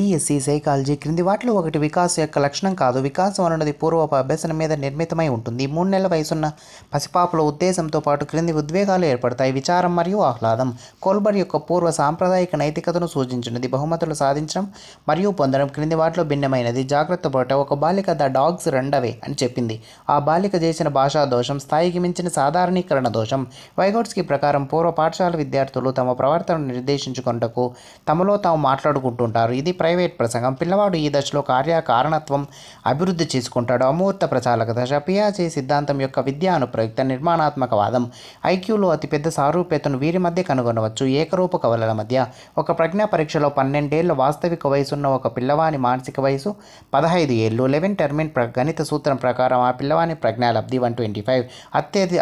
BSc psychology క్రింది వాటిలో ఒకటి వికాస్ యొక్క లక్షణం కాదు. వికాసం అనున్నది పూర్వపు అభ్యసనం మీద నిర్మితమై ఉంటుంది. 3 నెలల వయసున్న పసిపాపలో ఉద్దేశంతో పాటు క్రింది ఉద్వేగాలు ఏర్పడతాయి: విచారం మరియు ఆహ్లాదం. కోల్బర్ యొక్క పూర్వ సాంప్రదాయిక నైతికతను సూచించినది. బహుమతులు సాధించడం మరియు పొందడం క్రింది వాటిలో భిన్నమైనది. జాగ్రత్త పడట. ఒక బాలిక ద డాగ్స్ రెండవే అని చెప్పింది. ఆ బాలిక చేసిన భాషా దోషం స్థాయికి మించిన సాధారణీకరణ దోషం. వైగోట్స్కీ ప్రకారం పూర్వ పాఠశాల విద్యార్థులు తమ ప్రవర్తనను నిర్దేశించుకొనుటకు తమలో తాము మాట్లాడుకుంటుంటారు. ఇది ప్రైవేట్ ప్రసంగం. పిల్లవాడు ఈ దశలో కారణత్వం అభివృద్ధి చేసుకుంటాడు. అమూర్త ప్రచాలక దశ. పియాజే సిద్ధాంతం యొక్క విద్యా అనుప్రయుక్త నిర్మాణాత్మకవాదం. ఐక్యూలో అతిపెద్ద సారూప్యతను వీరి మధ్య కనుగొనవచ్చు. ఏకరూప కవలల మధ్య. ఒక ప్రజ్ఞా పరీక్షలో 12 ఏళ్ల వాస్తవిక వయసున్న ఒక పిల్లవాని మానసిక వయసు 15 ఏళ్ళు. లెవెన్ టెర్మిన్ గణిత సూత్రం ప్రకారం ఆ పిల్లవాని ప్రజ్ఞాలబ్ధి 125.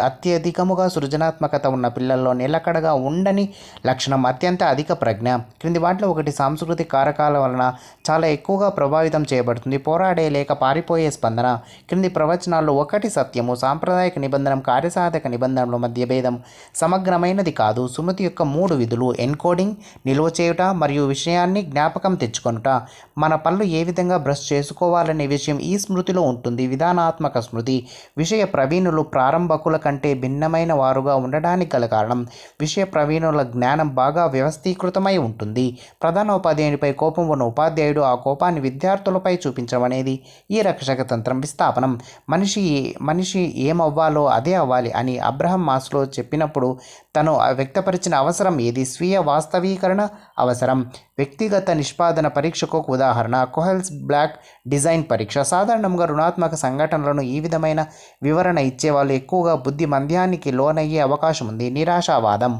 అత్యధికముగా సృజనాత్మకత ఉన్న పిల్లల్లో నిలకడగా ఉండని లక్షణం అత్యంత అధిక ప్రజ్ఞ. క్రింది వాటిలో ఒకటి సాంస్కృతిక కారకాల వలన చాలా ఎక్కువగా ప్రభావితం చేయబడుతుంది. పోరాడే లేక పారిపోయే స్పందన. క్రింది ప్రవచనాల్లో ఒకటి సత్యము. సాంప్రదాయిక నిబంధన కార్యసాధక నిబంధనల మధ్య భేదం సమగ్రమైనది కాదు. సుమతి యొక్క 3 విధులు: ఎన్కోడింగ్, నిల్వ చేయుట మరియు విషయాన్ని జ్ఞాపకం తెచ్చుకొనుట. మన పనులు ఏ విధంగా బ్రష్ చేసుకోవాలనే విషయం ఈ స్మృతిలో ఉంటుంది. విధానాత్మక స్మృతి. విషయ ప్రవీణులు ప్రారంభకుల కంటే భిన్నమైన వారుగా ఉండడానికి గల కారణం విషయ ప్రవీణుల జ్ఞానం బాగా వ్యవస్థీకృతమై ఉంటుంది. ప్రధానోపాధ్యాయునిపై కోపం ఉన్న ఉపాధ్యాయుడు ఆ కోపాన్ని విద్యార్థులపై చూపించడం అనేది ఈ రక్షక తంత్రం విస్థాపనం. మనిషి ఏమవ్వాలో అదే అవ్వాలి అని అబ్రహం మాస్లో చెప్పినప్పుడు తను వ్యక్తపరిచిన అవసరం ఏది? స్వీయ వాస్తవీకరణ అవసరం. వ్యక్తిగత నిష్పాదన పరీక్షకు ఒక ఉదాహరణ కోహెల్స్ బ్లాక్ డిజైన్ పరీక్ష. సాధారణంగా రుణాత్మక సంఘటనలను ఈ విధమైన వివరణ ఇచ్చేవాళ్ళు ఎక్కువగా బుద్ధి మంద్యానికి లోనయ్యే అవకాశం ఉంది. నిరాశావాదం.